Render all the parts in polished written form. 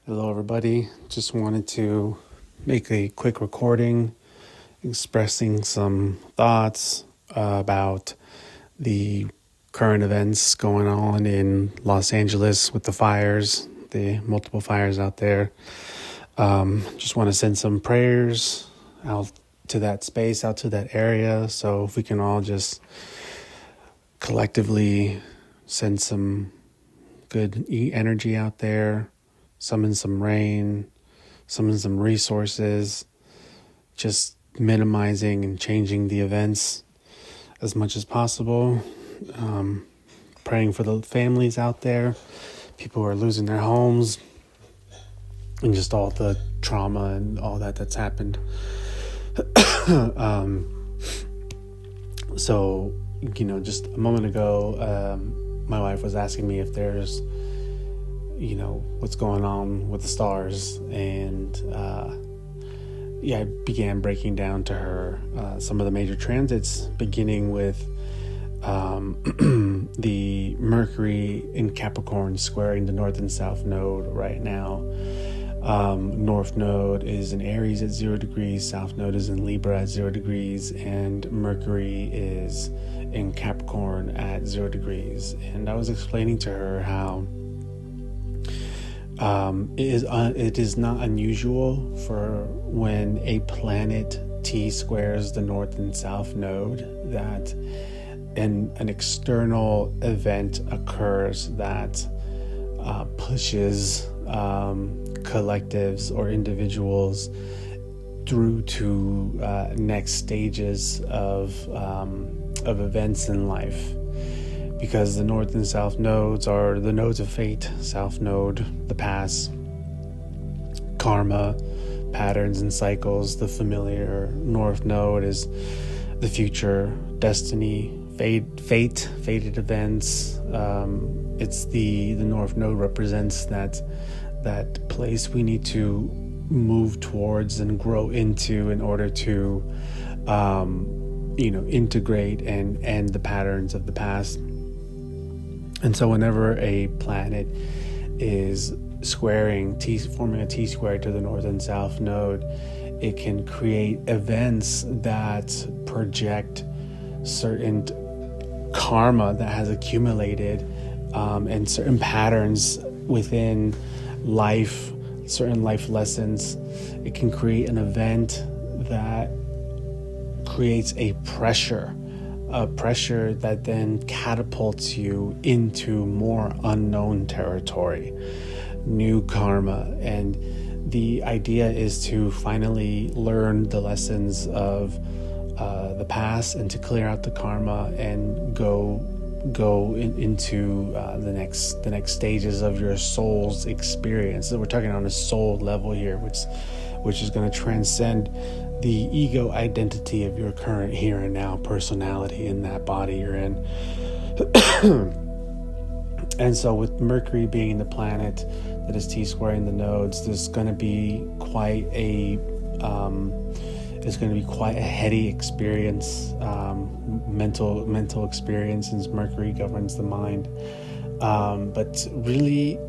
Hello, everybody. Just wanted to make a quick recording expressing some thoughts about the current events going on in Los Angeles with the fires, the multiple fires out there. Just want to send some prayers out to that space, out to that area. So if we can all just collectively send some good energy out there, summon some rain, summon some resources, just minimizing and changing the events as much as possible. Praying for the families out there, people who are losing their homes, and just all the trauma and all that's happened. So, just a moment ago, my wife was asking me if there's what's going on with the stars, and I began breaking down to her some of the major transits, beginning with the Mercury in Capricorn squaring the North and South Node right now. North Node is in Aries at 0 degrees, South Node is in Libra at 0 degrees, and Mercury is in Capricorn at 0 degrees. And I was explaining to her how it is not unusual for when a planet T squares the North and South Node that an external event occurs that pushes collectives or individuals through to next stages of events in life. Because the North and South nodes are the nodes of fate. South node, the past, karma, patterns and cycles, the familiar. North node is the future, destiny, fated events. It's the North node represents that place we need to move towards and grow into in order to integrate and end the patterns of the past. And so whenever a planet is forming a T square to the North and South node, it can create events that project certain karma that has accumulated and certain patterns within life, certain life lessons. It can create an event that creates a pressure that then catapults you into more unknown territory, new karma. And the idea is to finally learn the lessons of the past and to clear out the karma and go into the next stages of your soul's experience. So we're talking on a soul level here, which is going to transcend the ego identity of your current here and now personality in that body you're in. And so with Mercury being the planet that is T-squaring the nodes, there's going to be quite a heady experience, mental experience, since Mercury governs the mind. But really,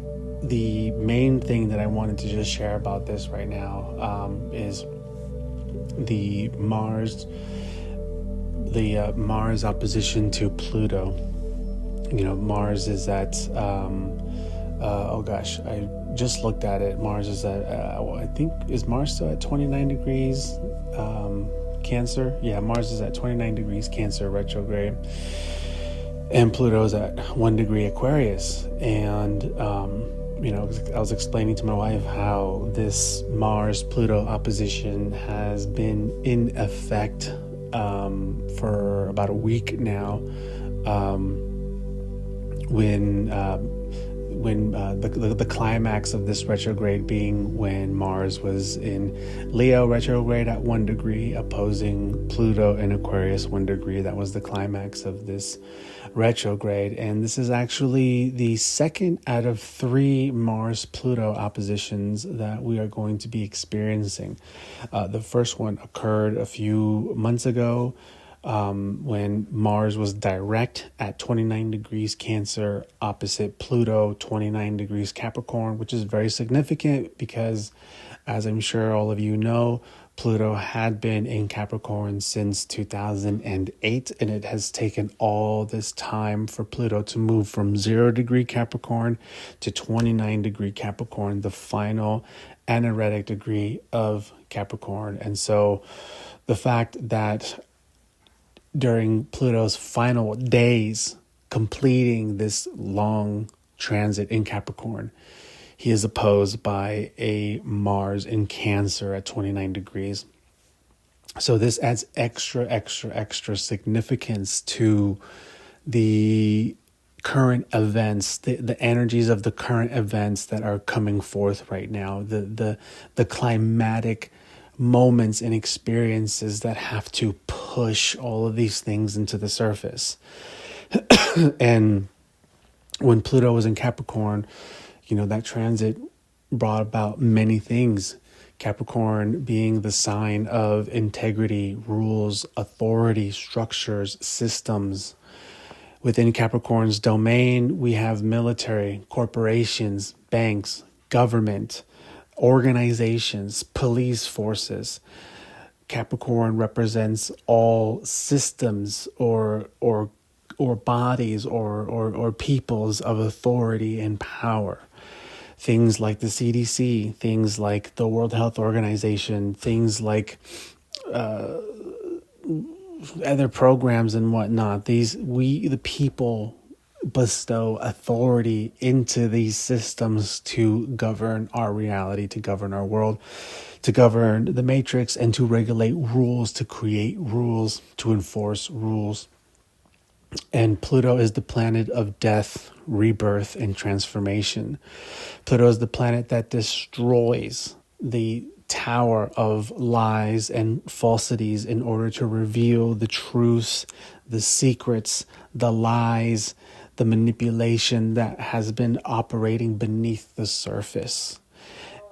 the main thing that I wanted to just share about this right now is the Mars opposition to Pluto. Mars is at I just looked at it. Mars is at is Mars still at 29 degrees Cancer? Yeah, Mars is at 29 degrees Cancer retrograde, and Pluto's at 1 degree Aquarius. And I was explaining to my wife how this Mars-Pluto opposition has been in effect for about a week now, when the climax of this retrograde being when Mars was in Leo retrograde at 1 degree, opposing Pluto in Aquarius 1 degree. That was the climax of this retrograde. And this is actually the second out of 3 Mars-Pluto oppositions that we are going to be experiencing. The first one occurred a few months ago, when Mars was direct at 29 degrees Cancer opposite Pluto, 29 degrees Capricorn, which is very significant because, as I'm sure all of you know, Pluto had been in Capricorn since 2008, and it has taken all this time for Pluto to move from 0 degree Capricorn to 29 degree Capricorn, the final anaretic degree of Capricorn. And so the fact that during Pluto's final days, completing this long transit in Capricorn, he is opposed by a Mars in Cancer at 29 degrees. So this adds extra significance to the current events, the energies of the current events that are coming forth right now, the climatic moments and experiences that have to push all of these things into the surface. And when Pluto was in Capricorn, that transit brought about many things. Capricorn being the sign of integrity, rules, authority, structures, systems. Within Capricorn's domain, we have military, corporations, banks, government, organizations, police forces. Capricorn represents all systems or bodies or peoples of authority and power. Things like the CDC, things like the World Health Organization, things like other programs and whatnot. We the people bestow authority into these systems to govern our reality, to govern our world, to govern the matrix, and to regulate rules, to create rules, to enforce rules. And Pluto is the planet of death, rebirth, and transformation. Pluto is the planet that destroys the tower of lies and falsities in order to reveal the truths, the secrets, the lies, the manipulation that has been operating beneath the surface.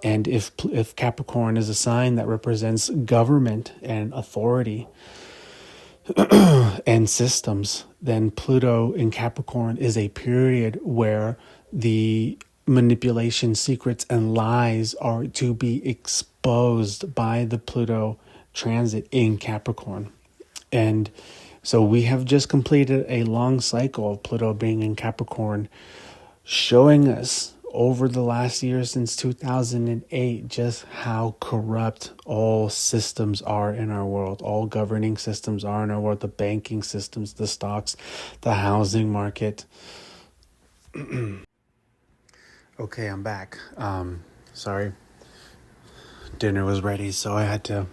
And if Capricorn is a sign that represents government and authority and systems, then Pluto in Capricorn is a period where the manipulation, secrets, and lies are to be exposed by the Pluto transit in Capricorn. And so we have just completed a long cycle of Pluto being in Capricorn, showing us over the last year since 2008 just how corrupt all systems are in our world, all governing systems are in our world, the banking systems, the stocks, the housing market. Okay, I'm back. Sorry, dinner was ready, so I had to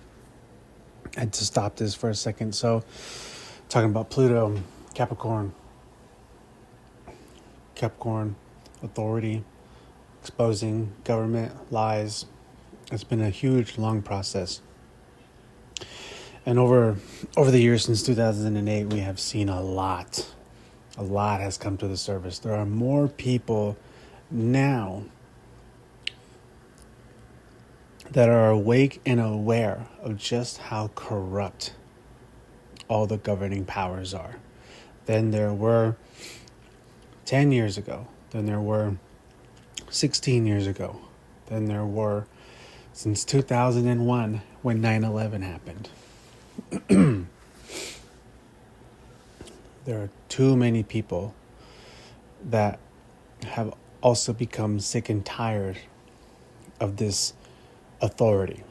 stop this for a second. So, talking about Pluto, Capricorn, authority, exposing government lies. It's been a huge, long process. And over the years since 2008, we have seen a lot. A lot has come to the surface. There are more people now that are awake and aware of just how corrupt all the governing powers are than there were 10 years ago, than there were 16 years ago, than there were since 2001 when 9/11 happened. There are too many people that have also become sick and tired of this authority.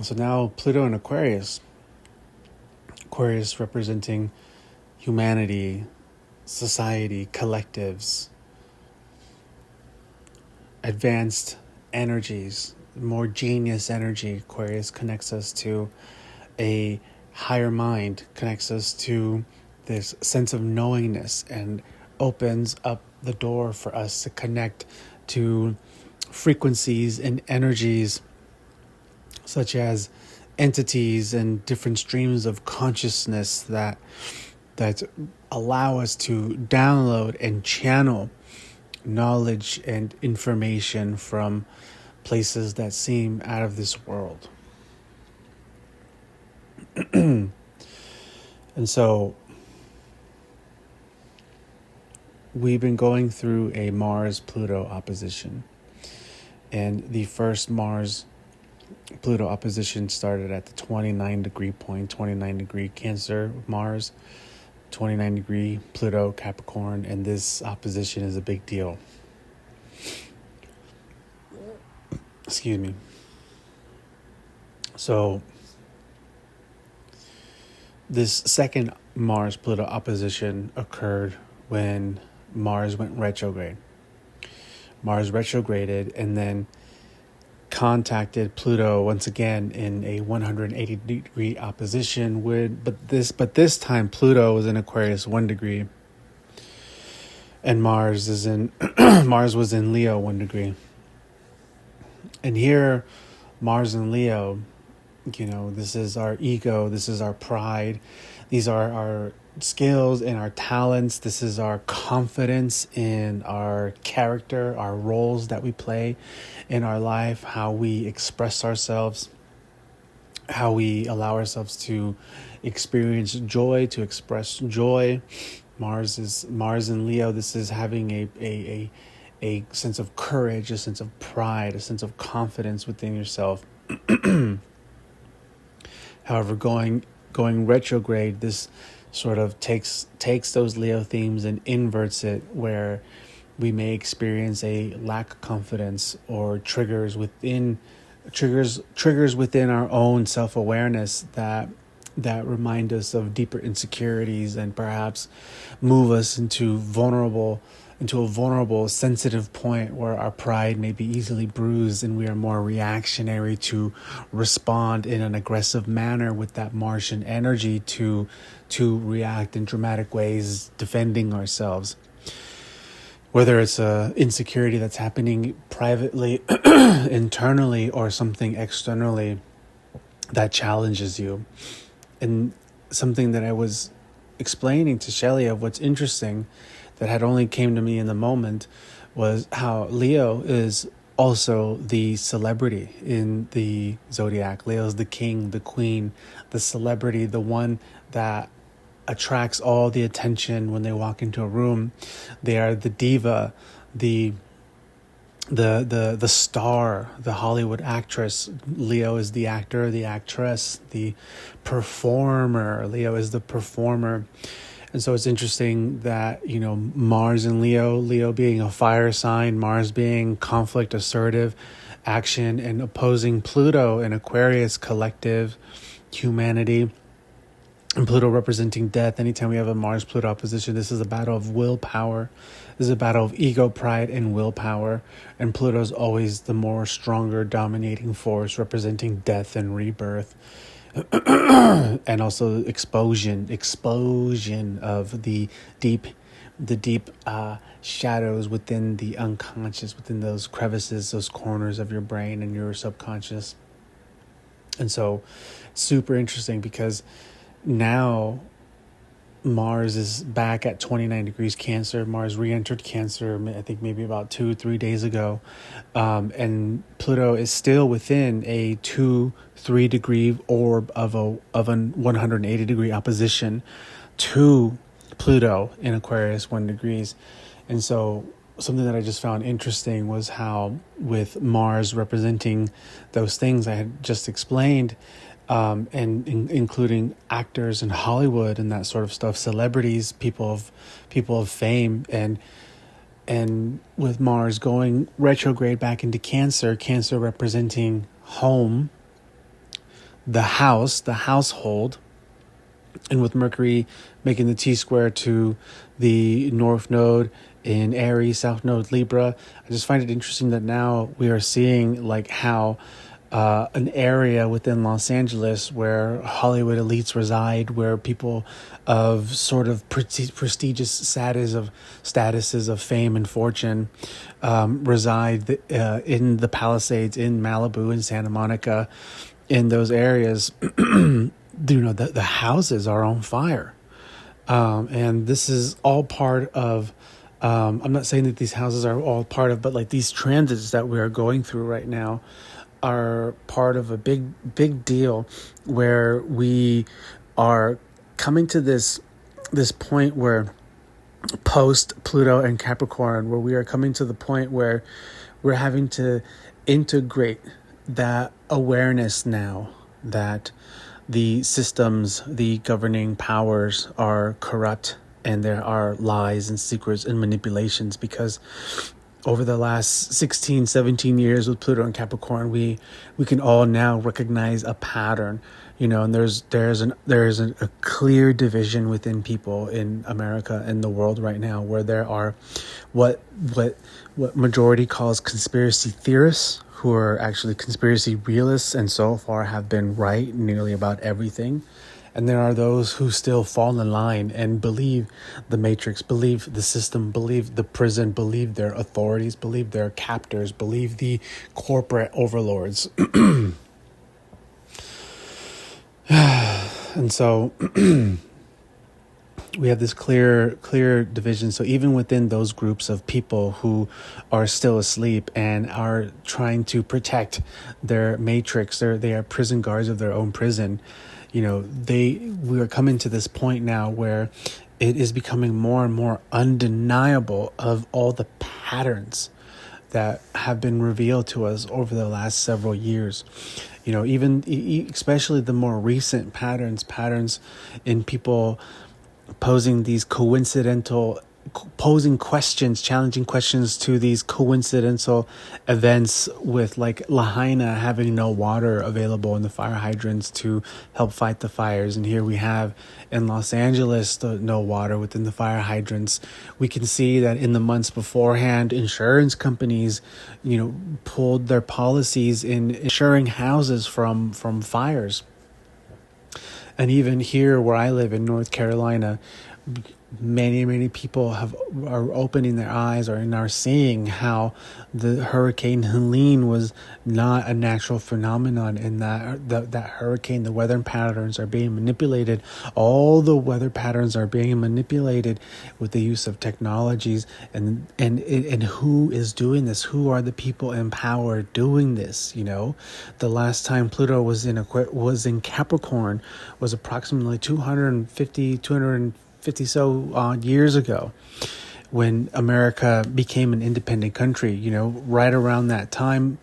So now Pluto in Aquarius representing humanity, society, collectives, advanced energies, more genius energy. Aquarius connects us to a higher mind, connects us to this sense of knowingness, and opens up the door for us to connect to frequencies and energies such as entities and different streams of consciousness that allow us to download and channel knowledge and information from places that seem out of this world. And so we've been going through a Mars-Pluto opposition. And the first Mars-Pluto opposition started at the 29 degree point, 29 degree Cancer, Mars, 29 degree Pluto, Capricorn, and this opposition is a big deal. Excuse me. So this second Mars-Pluto opposition occurred when Mars went retrograde. Mars retrograded and then contacted Pluto once again in a 180 degree opposition but this time Pluto was in Aquarius 1 degree and Mars was in Leo 1 degree. And here Mars in Leo, this is our ego, this is our pride, these are our skills and our talents, this is our confidence in our character, our roles that we play in our life, how we express ourselves, how we allow ourselves to experience joy, to express joy. Mars in Leo, this is having a sense of courage, a sense of pride, a sense of confidence within yourself. However, going retrograde, this sort of takes those Leo themes and inverts it, where we may experience a lack of confidence or triggers within our own self-awareness that remind us of deeper insecurities and perhaps move us into a vulnerable, sensitive point where our pride may be easily bruised and we are more reactionary to respond in an aggressive manner with that Martian energy to react in dramatic ways, defending ourselves. Whether it's a insecurity that's happening privately, internally, or something externally that challenges you. And something that I was explaining to Shelley of what's interesting that had only came to me in the moment was how Leo is also the celebrity in the zodiac. Leo is the king, the queen, the celebrity, the one that attracts all the attention when they walk into a room. They are the diva, the star, the Hollywood actress. Leo is the actor, the actress, the performer. Leo is the performer. And so it's interesting that, Mars and Leo being a fire sign, Mars being conflict, assertive, action, and opposing Pluto in Aquarius, collective, humanity, and Pluto representing death. Anytime we have a Mars-Pluto opposition, this is a battle of willpower. This is a battle of ego, pride, and willpower. And Pluto is always the more stronger, dominating force, representing death and rebirth. And also explosion of the deep shadows within the unconscious, within those crevices, those corners of your brain and your subconscious. And so super interesting because now Mars is back at 29 degrees Cancer. Mars re-entered Cancer, I think maybe about 2-3 days ago. And Pluto is still within a 2-3 degree orb of a 180 degree opposition to Pluto in Aquarius 1 degrees. And so something that I just found interesting was how with Mars representing those things I had just explained, including actors in Hollywood and that sort of stuff, celebrities, people of fame, and with Mars going retrograde back into Cancer representing home, the house, the household, and with Mercury making the T-square to the North Node in Aries, South Node Libra. I just find it interesting that now we are seeing like how an area within Los Angeles where Hollywood elites reside, where people of sort of prestigious statuses of fame and fortune reside in the Palisades, in Malibu, in Santa Monica, in those areas. The houses are on fire, and this is all part of I'm not saying that these houses are all part of, but like these transits that we are going through right now are part of a big deal where we are coming to this point where post Pluto and Capricorn, where we are coming to the point where we're having to integrate that awareness now that the systems, the governing powers are corrupt and there are lies and secrets and manipulations, because over the last 16, 17 years with Pluto and Capricorn, we can all now recognize a pattern, and there's a clear division within people in America and the world right now, where there are what majority calls conspiracy theorists, who are actually conspiracy realists and so far have been right nearly about everything. And there are those who still fall in line and believe the matrix, believe the system, believe the prison, believe their authorities, believe their captors, believe the corporate overlords. And so we have this clear division. So even within those groups of people who are still asleep and are trying to protect their matrix, they are prison guards of their own prison. We are coming to this point now where it is becoming more and more undeniable of all the patterns that have been revealed to us over the last several years. Even especially the more recent patterns in people posing these challenging questions to these coincidental events, with like Lahaina having no water available in the fire hydrants to help fight the fires. And here we have in Los Angeles no water within the fire hydrants. We can see that in the months beforehand, insurance companies, pulled their policies in insuring houses from fires. And even here where I live in North Carolina, many people are opening their eyes or are seeing how the Hurricane Helene was not a natural phenomenon, and that hurricane, the weather patterns are being manipulated. All the weather patterns are being manipulated with the use of technologies, and who is doing this? Who are the people in power doing this? The last time Pluto was in Capricorn was approximately 250 so odd years ago, when America became an independent country. Right around that time,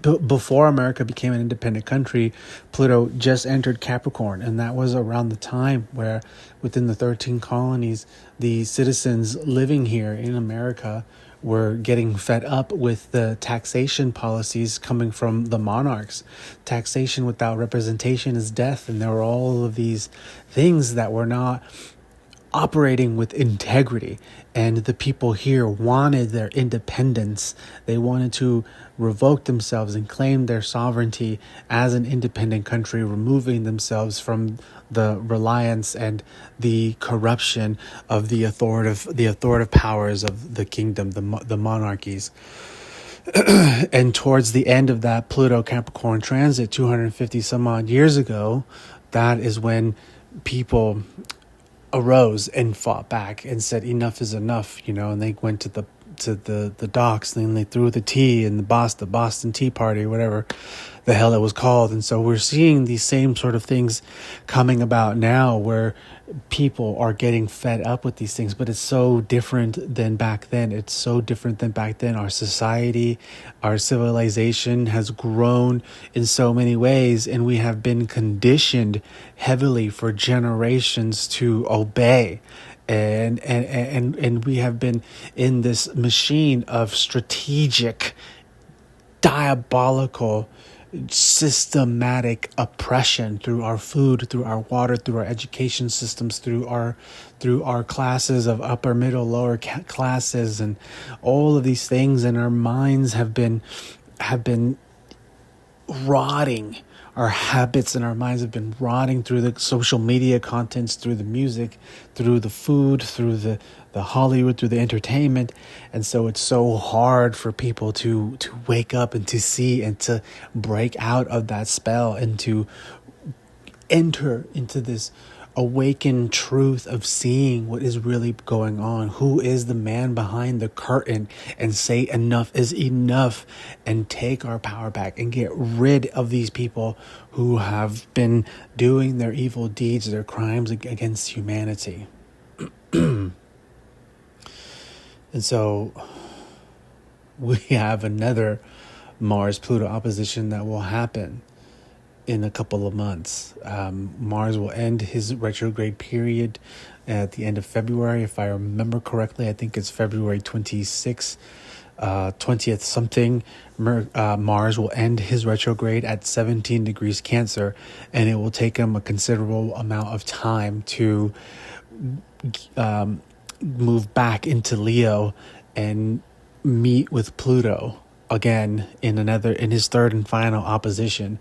before America became an independent country, Pluto just entered Capricorn, and that was around the time where within the 13 colonies, the citizens living here in America were getting fed up with the taxation policies coming from the monarchs. Taxation without representation is death. And there were all of these things that were not operating with integrity. And the people here wanted their independence. They wanted to revoke themselves and claim their sovereignty as an independent country, removing themselves from the reliance and the corruption of the authoritative powers of the kingdom, the monarchies. And towards the end of that Pluto Capricorn transit 250 some odd years ago, that is when people arose and fought back and said enough is enough, and they went to the docks, and then they threw the tea in the Boston Tea Party, whatever the hell it was called. And so we're seeing these same sort of things coming about now, where people are getting fed up with these things. But it's so different than back then. Our society, our civilization has grown in so many ways, and we have been conditioned heavily for generations to obey. And we have been in this machine of strategic, diabolical, systematic oppression through our food, through our water, through our education systems, through our classes of upper, middle, lower classes, and all of these things. And our minds have been rotting. Our habits and our minds have been rotting through the social media contents, through the music, through the food, through the Hollywood, through the entertainment. And so it's so hard for people to wake up and to see and to break out of that spell and to enter into this awakened truth of seeing what is really going on. Who is the man behind the curtain, and say enough is enough, and take our power back and get rid of these people who have been doing their evil deeds, their crimes against humanity. And so we have another Mars-Pluto opposition that will happen in a couple of months. Mars will end his retrograde period at the end of February. If I remember correctly, I think it's February 26th, 20th something. Mars will end his retrograde at 17 degrees Cancer, and it will take him a considerable amount of time to move back into Leo and meet with Pluto again in his third and final opposition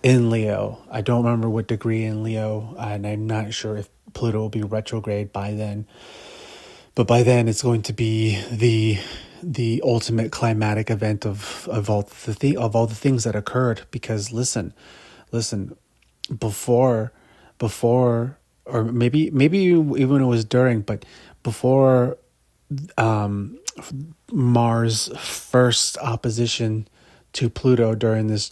in Leo. I don't remember what degree in Leo, and I'm not sure if Pluto will be retrograde by then. But by then, it's going to be the ultimate climatic event of all the things that occurred. Because listen, before, or maybe even it was during, but before Mars' first opposition to Pluto during this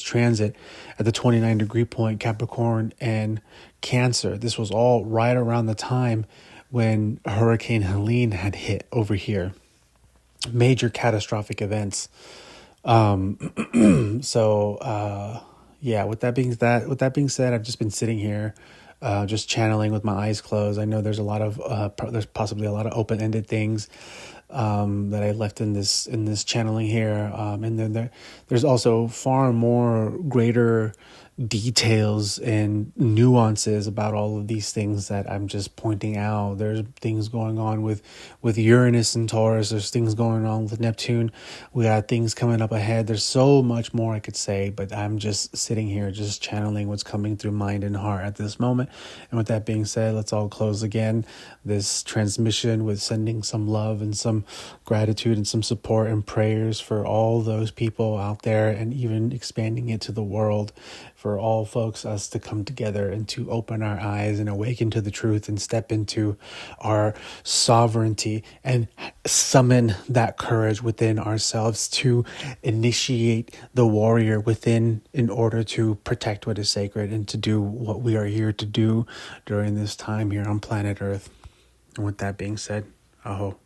transit at the 29 degree point, Capricorn and Cancer. This was all right around the time when Hurricane Helene had hit over here. Major catastrophic events. Yeah, with that being said, I've just been sitting here just channeling with my eyes closed. I know there's there's possibly a lot of open-ended things that I left in this channeling here, and then there's also far more greater details and nuances about all of these things that I'm just pointing out. There's things going on with Uranus and Taurus. There's things going on with Neptune. We got things coming up ahead. There's so much more I could say, but I'm just sitting here just channeling what's coming through mind and heart at this moment. And with that being said, let's all close again this transmission with sending some love and some gratitude and some support and prayers for all those people out there, and even expanding it to the world, for all folks, us to come together and to open our eyes and awaken to the truth and step into our sovereignty and summon that courage within ourselves to initiate the warrior within in order to protect what is sacred and to do what we are here to do during this time here on planet Earth. And with that being said, aho.